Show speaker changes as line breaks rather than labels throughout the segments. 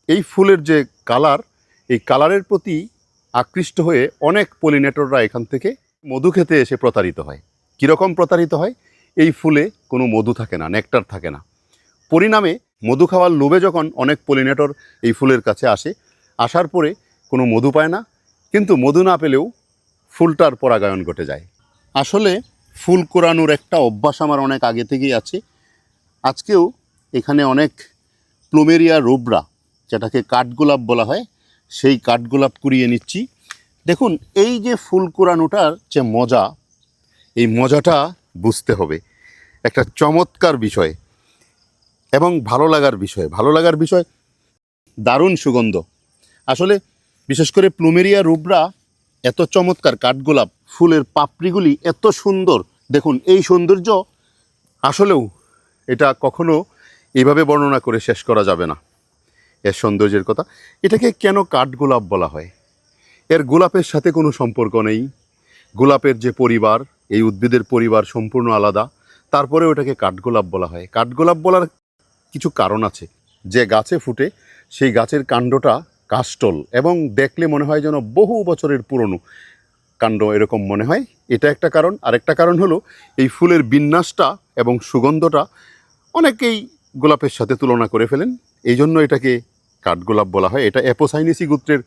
এই ফুলের যে কালার, এই কালারের প্রতি আকৃষ্ট হয়ে অনেক পলিনেটররা এখান থেকে মধু খেতে এসে প্রতারিত হয়। কীরকম প্রতারিত হয়? এই ফুলে কোনো মধু থাকে না, নেকটার থাকে না। পরিণামে মধু খাওয়ার লোভে যখন অনেক পলিনেটর এই ফুলের কাছে আসে, আসার পরে কোনো মধু পায় না, কিন্তু মধু না পেলেও ফুলটার পরাগায়ন ঘটে যায়। আসলে ফুল কোরানোর একটা অভ্যাস আমার অনেক আগে থেকেই আছে। আজকেও এখানে অনেক প্লুমেরিয়া রুব্রা, যেটাকে কাঠগোলাপ বলা হয়, সেই কাঠগোলাপ কুড়িয়ে নিচ্ছি। দেখুন, এই যে ফুল কোরানোটার যে মজা, এই মজাটা বুঝতে হবে। একটা চমৎকার বিষয় এবং ভালো লাগার বিষয়, দারুণ সুগন্ধ। আসলে বিশেষ করে প্লুমেরিয়া রুব্রা এত চমৎকার, কাঠগোলাপ ফুলের পাপড়িগুলি এত সুন্দর। দেখুন, এই সৌন্দর্য আসলেও এটা কখনো এইভাবে বর্ণনা করে শেষ করা যাবে না, এর সৌন্দর্যের কথা। এটাকে কেন কাঠগোলাপ বলা হয়? এর গোলাপের সাথে কোনো সম্পর্ক নেই। গোলাপের যে পরিবার, এই উদ্ভিদের পরিবার সম্পূর্ণ আলাদা, তারপরে ওটাকে কাঠগোলাপ বলা হয়। কাঠগোলাপ বলার কিছু কারণ আছে। যে গাছে ফুটে সেই গাছের কাণ্ডটা কাস্টল, এবং দেখলে মনে হয় যেন বহু বছরের পুরনো কাণ্ড, এরকম মনে হয়। এটা একটা কারণ। আরেকটা কারণ হলো এই ফুলের বিন্যাসটা এবং সুগন্ধটা অনেকেই গোলাপের সাথে তুলনা করে ফেলেন, এই জন্য এটাকে কাঠগোলাপ বলা হয়। এটা অ্যাপোসাইনেসি গোত্রের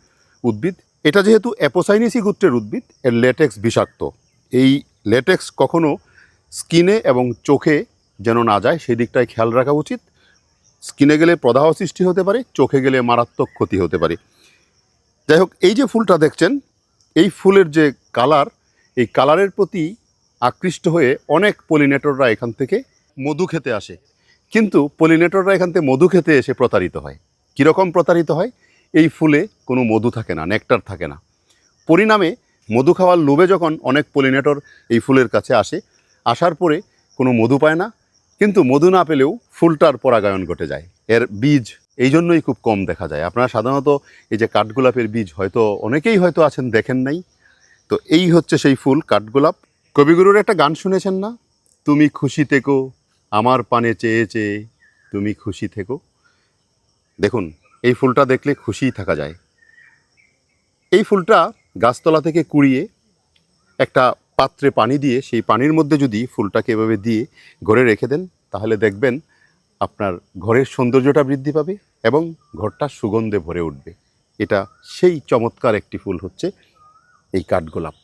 উদ্ভিদ। এটা যেহেতু অ্যাপোসাইনেসি গোত্রের উদ্ভিদ, এর ল্যাটেক্স বিষাক্ত। এই ল্যাটেক্স কখনো স্কিনে এবং চোখে যেন না যায়, সেই দিকটায় খেয়াল রাখা উচিত। স্কিনে গেলে প্রদাহ সৃষ্টি হতে পারে, চোখে গেলে মারাত্মক ক্ষতি হতে পারে। যাই হোক, এই যে ফুলটা দেখছেন, এই ফুলের যে কালার, এই কালারের প্রতি আকৃষ্ট হয়ে অনেক পলিনেটররা এখান থেকে মধু খেতে আসে, কিন্তু পলিনেটররা এখান থেকে মধু খেতে এসে প্রতারিত হয়। কীরকম প্রতারিত হয়? এই ফুলে কোনো মধু থাকে না, নেকটার থাকে না। পরিণামে মধু খাওয়ার লোভে যখন অনেক পলিনেটর এই ফুলের কাছে আসে, আসার পরে কোনো মধু পায় না, কিন্তু মধু না পেলেও ফুলটার পরাগায়ন ঘটে যায়। এর বীজ এই জন্যই খুব কম দেখা যায়। আপনারা সাধারণত এই যে কাঠগোলাপের বীজ হয়তো অনেকেই হয়তো আছেন দেখেন নাই। তো এই হচ্ছে সেই ফুল কাঠগোলাপ। কবিগুরুর একটা গান শুনেছেন না? তুমি খুশি থেকো আমার পানে চেয়ে চেয়ে, তুমি খুশি থেকো। দেখুন, এই ফুলটা দেখলে খুশিই থাকা যায়। এই ফুলটা গাছতলা থেকে কুড়িয়ে একটা পাত্রে পানি দিয়ে, সেই পানির মধ্যে যদি ফুলটাকে এভাবে দিয়ে ঘরে রেখে দেন, তাহলে দেখবেন আপনার ঘরের সৌন্দর্যটা বৃদ্ধি পাবে এবং ঘরটা সুগন্ধে ভরে উঠবে। এটা সেই চমৎকার একটি ফুল হচ্ছে এই কাঠগোলাপ।